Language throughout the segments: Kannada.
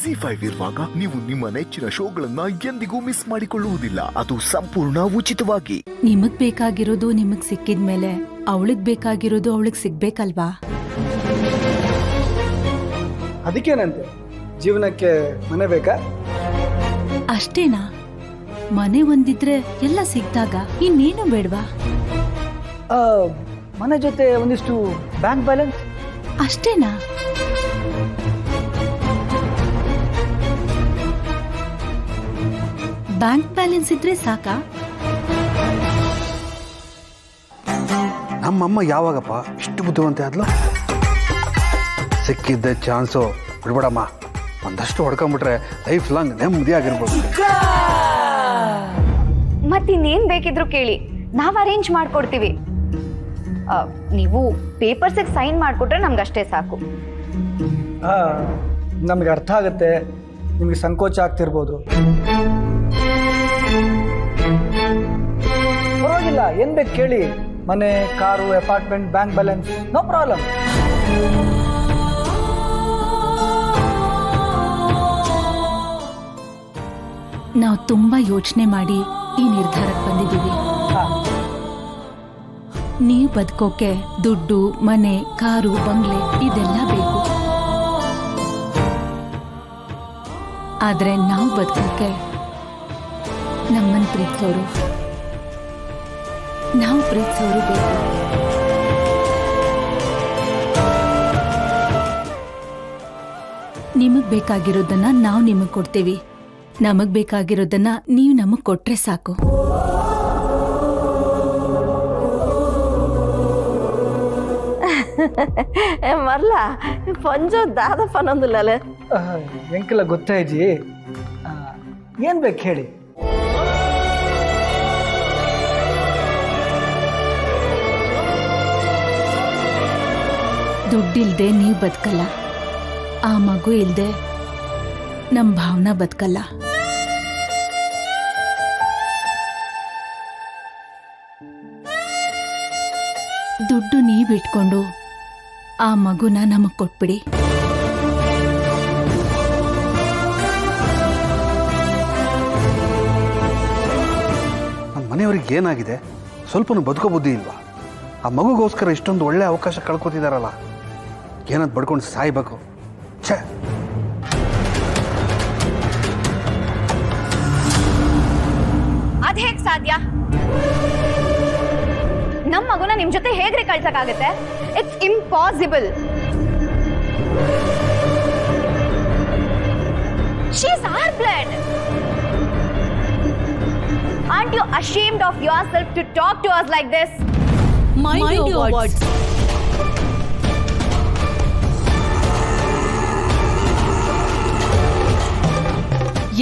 Z5 ಇರುವಾಗ ನೀವು ನಿಮ್ಮ ನೆಚ್ಚಿನ ಶೋಗಳನ್ನ ಎಂದಿಗೂ ಮಿಸ್ ಮಾಡಿಕೊಳ್ಳುವುದಿಲ್ಲ. ಅದು ಸಂಪೂರ್ಣ ಉಚಿತವಾಗಿ. ನಿಮಗ್ ಬೇಕಾಗಿರೋದು ನಿಮಗ್ ಸಿಕ್ಕಿದ್ಮೇಲೆ ಅವಳಿಗ್ ಬೇಕಾಗಿರೋದು ಅವಳಿಗ್ ಸಿಗ್ಬೇಕಲ್ವಾ? ಅದಕ್ಕೇನಂತೆ, ಜೀವನಕ್ಕೆ ಮನೆ ಬೇಕಾ? ಅಷ್ಟೇನಾ? ಮನೆ ಒಂದಿದ್ರೆ ಎಲ್ಲ ಸಿಕ್ದಾಗ ಇನ್ನೇನು ಬೇಡ್ವಾ? ಆ, ಮನೆ ಜೊತೆ ಒಂದಿಷ್ಟು ಬ್ಯಾಂಕ್ ಬ್ಯಾಲೆನ್ಸ್ ಅಷ್ಟೇನಾ? ಬ್ಯಾಂಕ್ ಬ್ಯಾಲೆನ್ಸ್ ಇದ್ರೆ ಸಾಕಾ? ನಮ್ಮಮ್ಮ ಯಾವಾಗಪ್ಪ ಇಷ್ಟು ಬುದ್ಧಿವಂತೆ ಆದ್ಲು? ಸಿಕ್ಕಿದ್ದ ಚಾನ್ಸು ಬಿಡ್ಬೇಡಮ್ಮ. ಒಂದಷ್ಟು ಹೊಡ್ಕೊಂಡ್ಬಿಟ್ರೆ ಲೈಫ್ ಲಾಂಗ್ ನೆಮ್ಮದಿಯಾಗಿರ್ಬೋದು. ಮತ್ತಿನ್ನೇನ್ ಬೇಕಿದ್ರು ಕೇಳಿ, ನಾವ್ ಅರೇಂಜ್ ಮಾಡ್ಕೊಡ್ತೀವಿ. ನೀವು ಪೇಪರ್ಸಿಗೆ ಸೈನ್ ಮಾಡಿಕೊಟ್ರೆ ನಮ್ಗಷ್ಟೇ ಸಾಕು. ನಮಗೆ ಅರ್ಥ ಆಗುತ್ತೆ, ನಿಮಗೆ ಸಂಕೋಚ ಆಗ್ತಿರ್ಬೋದು. ಪರವಾಗಿಲ್ಲ, ಏನ್ ಬೇಕು ಕೇಳಿ. ಮನೆ, car, apartment, bank balance, no problem. ನಾವು ತುಂಬಾ ಯೋಚನೆ ಮಾಡಿ ಈ ನಿರ್ಧಾರಕ್ಕೆ ಬಂದಿದ್ದೀವಿ. ನೀವು ಬದುಕೋಕೆ ದುಡ್ಡು, ಮನೆ, ಕಾರು, ಬಂಗ್ಲೆ ಇದೆಲ್ಲ ಬೇಕು. ಆದ್ರೆ ನಾವು ಬದುಕೋಕೆ ನಮ್ಮನ್ನು ಪ್ರೀತಿಸೋರು, ನಾವು ಪ್ರೀತಿಸೋರು ಬೇಕು. ನಿಮಗ್ ಬೇಕಾಗಿರೋದನ್ನ ನಾವು ನಿಮಗ್ ಕೊಡ್ತೀವಿ. ನಮಗ್ ಬೇಕಾಗಿರೋದನ್ನ ನೀವು ನಮಗ್ ಕೊಟ್ರೆ ಸಾಕು. ಮರ್ಲ ಪಂಜೋ ದಾದ ಪನೊಂದುಲ್ಲ ಎಂಕೆಲ್ಲ ಗೊತ್ತಾಯ್ಜಿ. ಏನ್ ಬೇಕು ಹೇಳಿ. ದುಡ್ಡಿಲ್ದೆ ನೀವು ಬದುಕಲ್ಲ. ಆ ಮಗು ಇಲ್ದೆ ನಮ್ ಭಾವನಾ ಬದುಕಲ್ಲ. ದುಡ್ಡು ನೀವಿಟ್ಕೊಂಡು ಆ ಮಗುನ ನಮಗ್ ಕೊಟ್ಬಿಡಿ. ನಮ್ಮ ಮನೆಯವ್ರಿಗೆ ಏನಾಗಿದೆ? ಸ್ವಲ್ಪನೂ ಬದುಕೋ ಬುದ್ಧಿ ಇಲ್ವಾ? ಆ ಮಗುಗೋಸ್ಕರ ಇಷ್ಟೊಂದು ಒಳ್ಳೆ ಅವಕಾಶ ಕಳ್ಕೊತಿದಾರಲ್ಲ, ಏನಂತ ಬಡ್ಕೊಂಡು ಸಾಯ್ಬೇಕು. ಛೇ, ಅದ್ ಹೇಗ್ ಸಾಧ್ಯ? ನಮ್ ಮಗುನ ನಿಮ್ ಜೊತೆ ಹೇಗ್ರಿ ಕಳ್ಸಕ್ಕಾಗತ್ತೆ? It's impossible. She is our blood. Aren't you ashamed of yourself to talk to us like this? Mind your words.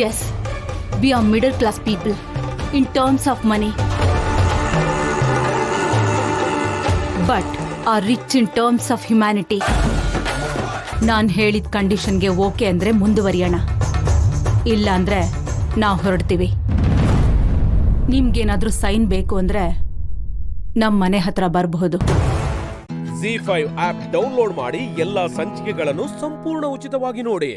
Yes, we are middle class people in terms of money, but are rich in terms of humanity. ನಾನು ಹೇಳಿದ ಕಂಡೀಷನ್ಗೆ ಓಕೆ ಅಂದ್ರೆ ಮುಂದುವರಿಯೋಣ, ಇಲ್ಲ ಅಂದ್ರೆ ನಾವು ಹೊರಡ್ತೀವಿ. ನಿಮ್ಗೇನಾದ್ರೂ ಸೈನ್ ಬೇಕು ಅಂದ್ರೆ ನಮ್ಮ ಮನೆ ಹತ್ರ ಬರಬಹುದು. Z5 ಆಪ್ ಡೌನ್ಲೋಡ್ ಮಾಡಿ ಎಲ್ಲಾ ಸಂಚಿಕೆಗಳನ್ನು ಸಂಪೂರ್ಣ ಉಚಿತವಾಗಿ ನೋಡಿ.